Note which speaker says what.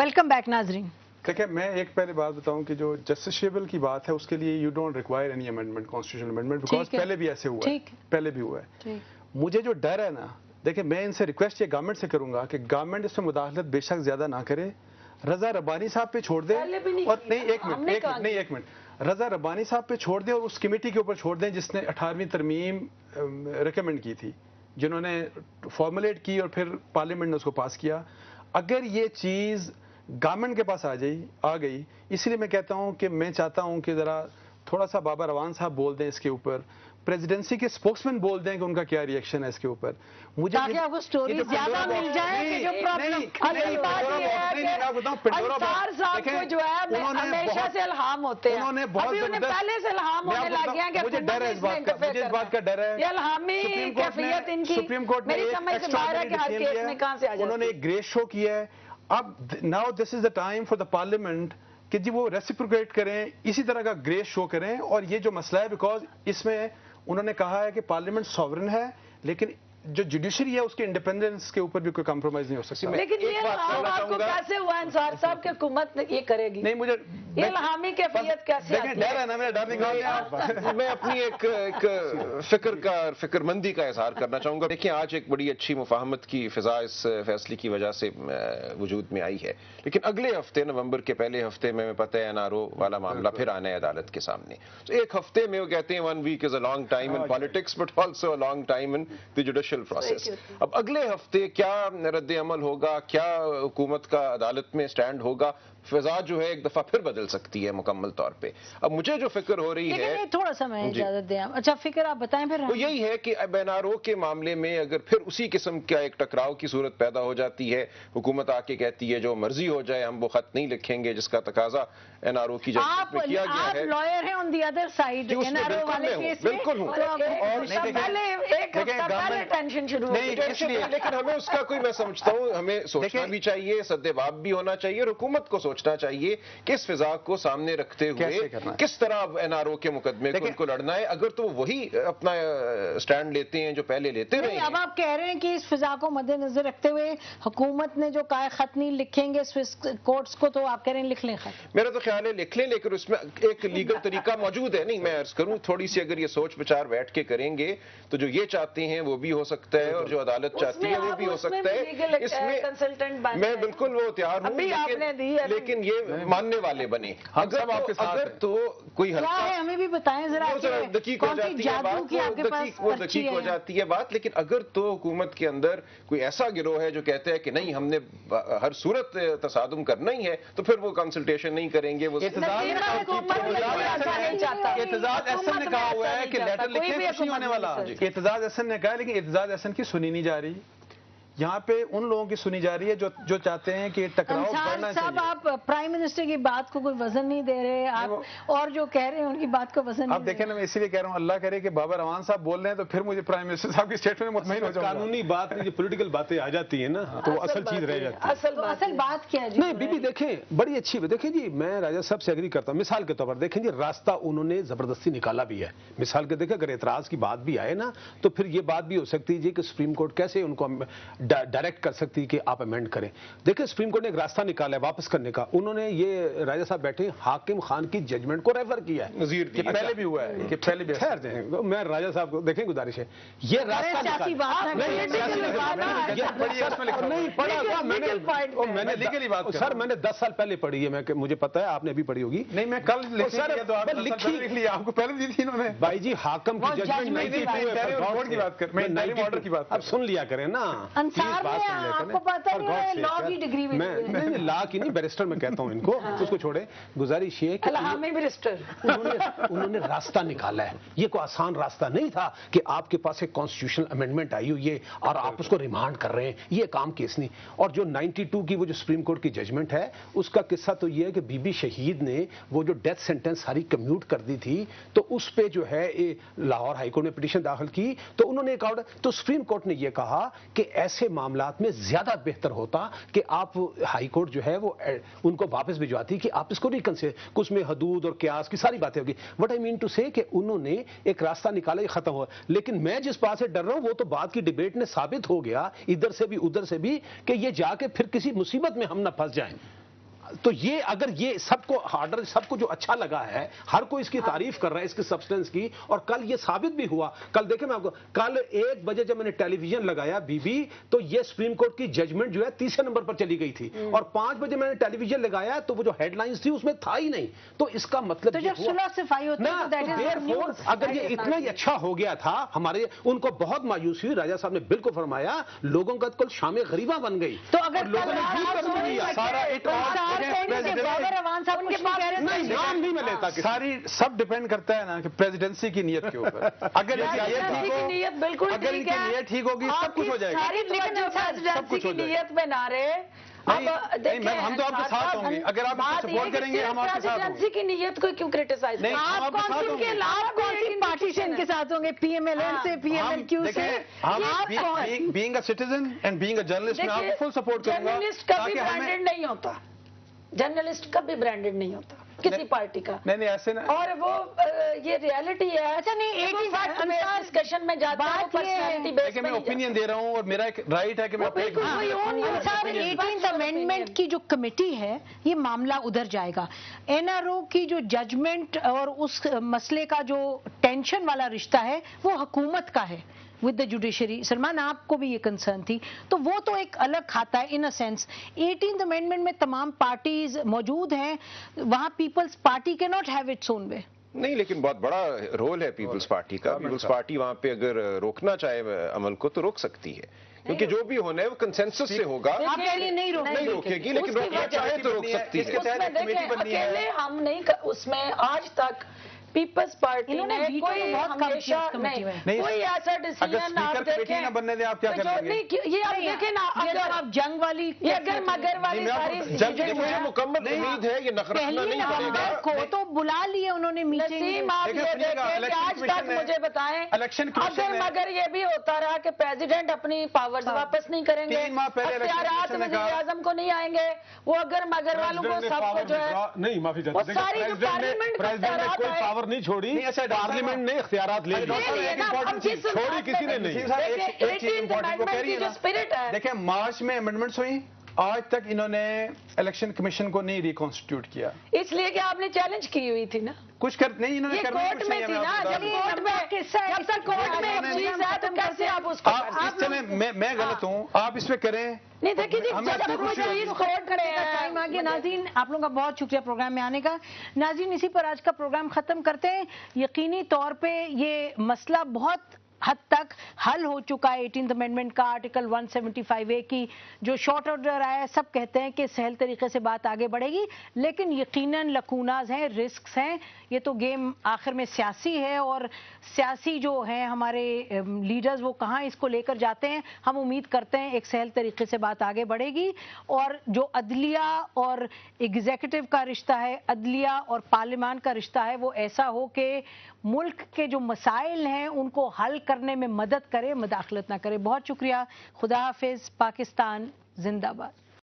Speaker 1: Welcome back ناظرین.
Speaker 2: دیکھیں میں ایک پہلے بات بتاؤں کہ جو جسٹسیبل کی بات ہے اس کے لیے you don't require any amendment constitutional amendment because پہلے بھی ایسے ہوا ہے, پہلے بھی ہوا ہے. مجھے جو ڈر ہے نا, دیکھیں میں ان سے ریکویسٹ یہ گورنمنٹ سے کروں گا کہ گورنمنٹ اس میں مداخلت بے شک زیادہ نہ کرے, رضا ربانی صاحب پہ چھوڑ دیں. اور نہیں ایک منٹ رضا ربانی صاحب پہ چھوڑ دیں اور اس کمیٹی کے اوپر چھوڑ دیں جس نے 18ویں ترمیم ریکمینڈ کی تھی, جنہوں نے فارمولیٹ کی اور پھر پارلیمنٹ نے اس کو پاس کیا. اگر یہ چیز گورنمنٹ کے پاس آ گئی, اسی لیے میں کہتا ہوں کہ میں چاہتا ہوں کہ ذرا تھوڑا سا بابا روان صاحب بول دیں اس کے اوپر, پریزیڈنسی کے اسپوکس مین بول دیں کہ ان کا کیا ریئیکشن ہے اس کے اوپر.
Speaker 1: مجھے آپ کو سٹوری زیادہ مل جائے کہ جو پرابلم جو ہے ہمیشہ سے الہام ہوتے ہیں, پہلے سے الہام ہونے لگ گیا کہ
Speaker 2: مجھے ڈر ہے اس بات کا ڈر ہے.
Speaker 1: یہ الہامی کیفیت ان کی
Speaker 2: سپریم کورٹ نے انہوں نے ایک گریس شو کیا ہے. اب now this is the time for the parliament کہ جی وہ ریسیپروکیٹ کریں, اسی طرح کا گریس شو کریں. اور یہ جو مسئلہ ہے بیکاز اس میں انہوں نے کہا ہے کہ پارلیمنٹ سوورن ہے, لیکن جو جوڈیشری ہے اس کے انڈیپینڈنس کے اوپر بھی کوئی کمپرومائز نہیں ہو سکتا.
Speaker 1: لیکن یہ آپ کو کیسے ہوا انصار صاحب کہ حکومت یہ کرے گی؟
Speaker 2: نہیں مجھے
Speaker 1: یہ الہامی کیفیت کیسے آتی ہے؟
Speaker 2: ڈر ہے نا, میرا ڈر نہیں.
Speaker 3: میں اپنی ایک فکر مندی کا اظہار کرنا چاہوں گا. دیکھیں آج ایک بڑی اچھی مفاہمت کی فضا اس فیصلے کی وجہ سے وجود میں آئی ہے, لیکن اگلے ہفتے نومبر کے پہلے ہفتے میں پتہ ہے NRO والا معاملہ پھر آنا ہے عدالت کے سامنے. ایک ہفتے میں وہ کہتے ہیں 1 week is a long time in politics but also a long time in the judicial process. اب اگلے ہفتے کیا رد عمل ہوگا, کیا حکومت کا عدالت میں سٹینڈ ہوگا, فضا جو ہے ایک دفعہ پھر بدل سکتی ہے مکمل طور پہ. اب مجھے جو فکر ہو رہی ہے,
Speaker 1: تھوڑا سا میں اجازت دیں. اچھا فکر آپ بتائیں پھر.
Speaker 3: وہ یہی ہے کہ NRO کے معاملے میں اگر پھر اسی قسم کا ایک ٹکراؤ کی صورت پیدا ہو جاتی ہے, حکومت آ کے کہتی ہے جو مرضی ہو جائے ہم وہ خط نہیں لکھیں گے, جس کا تقاضا NRO کی جانب میں کیا گیا ہے.
Speaker 1: آپ لائر ہیں آن دی ادر سائیڈ NRO والے کیس میں.
Speaker 3: بالکل ہوں. لیکن ہمیں اس کا کوئی, میں سمجھتا ہوں ہمیں سوچنا بھی چاہیے, سدباب بھی ہونا چاہیے, حکومت کو سوچنا چاہیے کہ اس فضا کو سامنے رکھتے ہوئے کس طرح NRO کے مقدمے کو لڑنا ہے. اگر تو وہی اپنا سٹینڈ لیتے ہیں جو پہلے لیتے رہے ہیں.
Speaker 1: اب آپ کہہ رہے ہیں کہ اس فضا کو مد نظر رکھتے ہوئے حکومت نے جو کہا خط نہیں لکھیں گے کورٹس کو, تو آپ کہہ رہے ہیں لکھ لیں خط.
Speaker 3: میرا تو خیال ہے لکھ لیں, لیکن اس میں ایک لیگل طریقہ موجود ہے. نہیں میں عرض کروں تھوڑی سی اگر یہ سوچ بچار بیٹھ کے کریں گے تو جو یہ چاہتے ہیں وہ بھی ہو سکتا ہے, اور جو عدالت چاہتی ہے وہ بھی ہو سکتا ہے. اس میں میں بالکل وہ تیار ہوں, لیکن یہ ماننے والے بنے. اگر تو کوئی
Speaker 1: ہمیں بھی بتائیں ذرا,
Speaker 3: دقیق ہو جاتی ہے بات, وہ دقیق ہو جاتی ہے بات. لیکن اگر تو حکومت کے اندر کوئی ایسا گروہ ہے جو کہتے ہیں کہ نہیں ہم نے ہر صورت تصادم کرنا ہی ہے, تو پھر وہ کنسلٹیشن نہیں کریں گے. وہ
Speaker 2: اعتزاز احسن نے کہا ہوا ہے کہ لیٹر لکھے کچھ نہیں ہونے والا. اعتزاز احسن نے کہا, لیکن اعتزاز احسن کی سنی نہیں جا رہی. یہاں پہ ان لوگوں کی سنی جا رہی ہے جو چاہتے ہیں کہ ٹکراؤ بڑھنا چاہیے.
Speaker 1: صاحب آپ پرائم منسٹر کی بات کو کوئی وزن نہیں دے رہے, آپ اور جو کہہ رہے ہیں ان کی بات کو وزن نہیں.
Speaker 2: اب دیکھیں نا, میں اسی لیے کہہ رہا ہوں اللہ کرے کہ بابا روان صاحب بول رہے ہیں تو پھر مجھے پرائم منسٹر صاحب کی اسٹیٹمنٹ میں مطمئن ہو جاؤں گا.
Speaker 4: قانونی بات نہیں, جو پولیٹیکل باتیں آ جاتی ہیں نا تو اصل چیز رہ جاتی ہے.
Speaker 1: اصل بات کیا ہے؟
Speaker 4: نہیں بی دیکھیں بڑی اچھی بات. دیکھیں جی میں راجہ صاحب سے ایگری کرتا ہوں. مثال کے طور پر دیکھیں جی راستہ انہوں نے زبردستی نکالا بھی ہے. مثال کے دیکھیں اگر اعتراض کی بات بھی آئے نا تو پھر یہ بات بھی ہو سکتی ہے کہ سپریم کورٹ کیسے ان کو ڈائریکٹ کر سکتی کہ آپ امینڈ کریں. دیکھیں سپریم کورٹ نے ایک راستہ نکالا ہے واپس کرنے کا. انہوں نے یہ راجہ صاحب بیٹھے حاکم خان کی ججمنٹ کو ریفر کیا ہے.
Speaker 2: یہ پہلے بھی ہوا ہے, کہ پہلے بھی.
Speaker 4: خیر دیں, میں راجہ صاحب کو دیکھیں گزارش ہے یہ راستہ نہیں پڑھا میں نے لیگلی بات سر میں نے 10 سال پہلے پڑھی ہے, مجھے پتا ہے آپ نے بھی پڑھی ہوگی.
Speaker 2: نہیں میں کل لکھ لی, آپ کو پہلے دی تھی انہوں نے.
Speaker 4: بھائی جی حاکم کی ججمنٹ
Speaker 2: کی بات
Speaker 4: اب سن لیا کریں نا. میں لا کی نہیں بیرسٹر میں کہتا ہوں ان کو, اس کو چھوڑے. گزارش یہ کہ انہوں نے راستہ نکالا ہے. یہ کوئی آسان راستہ نہیں تھا کہ آپ کے پاس ایک کانسٹیٹیوشنل امینڈمنٹ آئی ہوئی ہے اور آپ اس کو ریمانڈ کر رہے ہیں. یہ کام کیس نہیں. اور جو 92 کی وہ جو سپریم کورٹ کی ججمنٹ ہے اس کا قصہ تو یہ ہے کہ بی بی شہید نے وہ جو ڈیتھ سینٹنس ساری کمیوٹ کر دی تھی تو اس پہ جو ہے لاہور ہائی کورٹ میں پٹیشن داخل کی تو انہوں نے ایک آرڈر, تو سپریم کورٹ نے یہ کہا کہ ایسے معاملات میں زیادہ بہتر ہوتا کہ آپ ہائی کورٹ جو ہے وہ ان کو واپس بھجواتی کہ آپ اس کو ریکنسیڈر, اس میں حدود اور قیاس کی ساری باتیں ہوگی. وٹ آئی مین ٹو سے کہ انہوں نے ایک راستہ نکالا, یہ ختم ہوا. لیکن میں جس بات سے ڈر رہا ہوں وہ تو بات کی ڈیبیٹ نے ثابت ہو گیا ادھر سے بھی ادھر سے بھی کہ یہ جا کے پھر کسی مصیبت میں ہم نہ پھنس جائیں. تو یہ اگر یہ سب کو آرڈر سب کو جو اچھا لگا ہے، ہر کوئی اس کی تعریف کر رہا ہے اس کی سبسٹنس کی، اور کل یہ ثابت بھی ہوا. کل دیکھیں میں آپ کو، کل 1 بجے جب میں نے ٹیلی ویژن لگایا بی بی، تو یہ سپریم کورٹ کی ججمنٹ جو ہے 30 نمبر پر چلی گئی تھی، اور 5 بجے میں نے ٹیلی ویژن لگایا تو وہ جو ہیڈ لائنز تھی اس میں تھا ہی نہیں. تو اس کا مطلب
Speaker 1: جب صلح صفائی ہوتی ہے
Speaker 4: اگر یہ اتنا ہی اچھا ہو گیا تھا ہمارے، ان کو بہت مایوسی ہوئی. راجہ صاحب نے بالکل فرمایا لوگوں کا کل شام غریبہ بن گئی.
Speaker 1: تو اگر
Speaker 4: لوگوں نے نام نہیں میں لیتا،
Speaker 2: ساری سب ڈیپینڈ کرتا ہے نا کہ پریزیڈنسی کی نیت کے اوپر. اگر ان کی نیت ٹھیک ہوگی سب کچھ ہو جائے گا.
Speaker 5: سب کچھ نیت میں نہ رہے.
Speaker 2: ہم تو آپ کے ساتھ ہوں گے، اگر آپ سپورٹ کریں گے ہم آپ کے ساتھ ہوں گے.
Speaker 5: کی نیت کو کیوں کریٹیسائز؟
Speaker 1: آپ کون سی پارٹی سے ان کے ساتھ ہوں گے؟ پی ایم ایل این سے، پی ایم ایل کیو سے؟
Speaker 2: Being a citizen and being a journalist میں آپ کو فل سپورٹ کروں گا.
Speaker 5: جرنلسٹ کبھی برانڈڈ نہیں ہوتا، جرنلسٹ کبھی برانڈڈ نہیں ہوتا کسی پارٹی کا.
Speaker 2: نہیں ایسے نا،
Speaker 5: اور وہ یہ ریالٹی ہے. اچھا نہیں، ڈسکشن میں جاتا ہے، پرسنالٹی بیس
Speaker 2: میں اوپینین دے رہا ہوں اور میرا ایک رائٹ ہے کہ میں
Speaker 1: 18th امینڈمنٹ کی جو کمیٹی ہے یہ معاملہ ادھر جائے گا. این آر او کی جو ججمنٹ اور اس مسئلے کا جو ٹینشن والا رشتہ ہے وہ حکومت کا ہے ود دا جوڈیشری. سلمان آپ کو بھی یہ کنسرن تھی، تو وہ تو ایک الگ کھاتا ہے ان اے سینس. 18th امینڈمنٹ میں تمام پارٹیز موجود ہیں، وہاں پیپلز پارٹی کے ناٹ ہیو اٹس اون وے.
Speaker 3: نہیں، لیکن بہت بڑا رول ہے پیپلز پارٹی کا. پیپلز پارٹی وہاں پہ اگر روکنا چاہے عمل کو تو روک سکتی ہے، کیونکہ جو بھی ہونا ہے وہ کنسنسس سے ہوگا.
Speaker 1: نہیں
Speaker 3: روکے گی، لیکن روکنا چاہے تو روک سکتی ہے.
Speaker 5: اکیلے ہم نہیں، اس میں آج تک پیپلز پارٹی نے کوئی ہمیشہ کوئی ایسا ڈیسیژن آپ دیکھیں
Speaker 2: بننے دیں. آپ کیا کریں گے؟
Speaker 5: یہ آپ دیکھیں نا، اگر
Speaker 1: آپ جنگ والی
Speaker 5: یہ اگر مگر والی ساری
Speaker 3: مجھے مکمل امید ہے یہ نخ رکھنا نہیں پڑے گا.
Speaker 1: کو تو بلا لیے انہوں نے
Speaker 5: نسیم. آپ یہ دیکھیں کہ آج تک مجھے بتائیں اگر مگر یہ بھی ہوتا رہا کہ پریزیڈنٹ اپنی پاورز واپس نہیں کریں گے، اختیارات وزیر اعظم کو نہیں آئیں گے، وہ اگر مگر والوں کو سب کو جو ہے
Speaker 4: نہیں معافی چاہتا ہوں،
Speaker 5: ساری جو پارلیمنٹ کا اختیارات ہے
Speaker 4: نہیں چھوڑی، پارلیمنٹ نے اختیارات لے لی، چھوڑی کسی نے نہیں.
Speaker 2: دیکھیں مارچ میں امینڈمنٹس ہوئی، آج تک انہوں نے الیکشن کمیشن کو نہیں ریکانسٹیٹیوٹ کیا،
Speaker 5: اس لیے کہ آپ نے چیلنج کی ہوئی تھی نا.
Speaker 2: کچھ نہیں انہوں نے کرنا.
Speaker 5: کورٹ میں تھی نا، جب کورٹ میں جب تک کورٹ میں ایک چیز ہے تو کیسے آپ اس کو
Speaker 2: اس سے میں غلط ہوں، آپ اس پہ کریں.
Speaker 5: نہیں دیکھیے جی، جب تک وہ چیز کورٹ کھڑے ہیں.
Speaker 1: ناظرین آپ لوگوں کا بہت شکریہ پروگرام میں آنے کا. ناظرین اسی پر آج کا پروگرام ختم کرتے ہیں. یقینی طور پہ یہ مسئلہ بہت حد تک حل ہو چکا ہے. 18th امینڈمنٹ کا آرٹیکل 175A کی جو شارٹ آرڈر آیا ہے، سب کہتے ہیں کہ سہل طریقے سے بات آگے بڑھے گی، لیکن یقیناً لکوناز ہیں، رسکس ہیں. یہ تو گیم آخر میں سیاسی ہے، اور سیاسی جو ہیں ہمارے لیڈرز وہ کہاں اس کو لے کر جاتے ہیں. ہم امید کرتے ہیں ایک سہل طریقے سے بات آگے بڑھے گی، اور جو عدلیہ اور ایگزیکٹو کا رشتہ ہے، عدلیہ اور پارلیمان کا رشتہ ہے، وہ ایسا ہو کہ ملک کے جو مسائل ہیں ان کو حل کرنے میں مدد کرے، مداخلت نہ کرے. بہت شکریہ. خدا حافظ. پاکستان زندہ باد.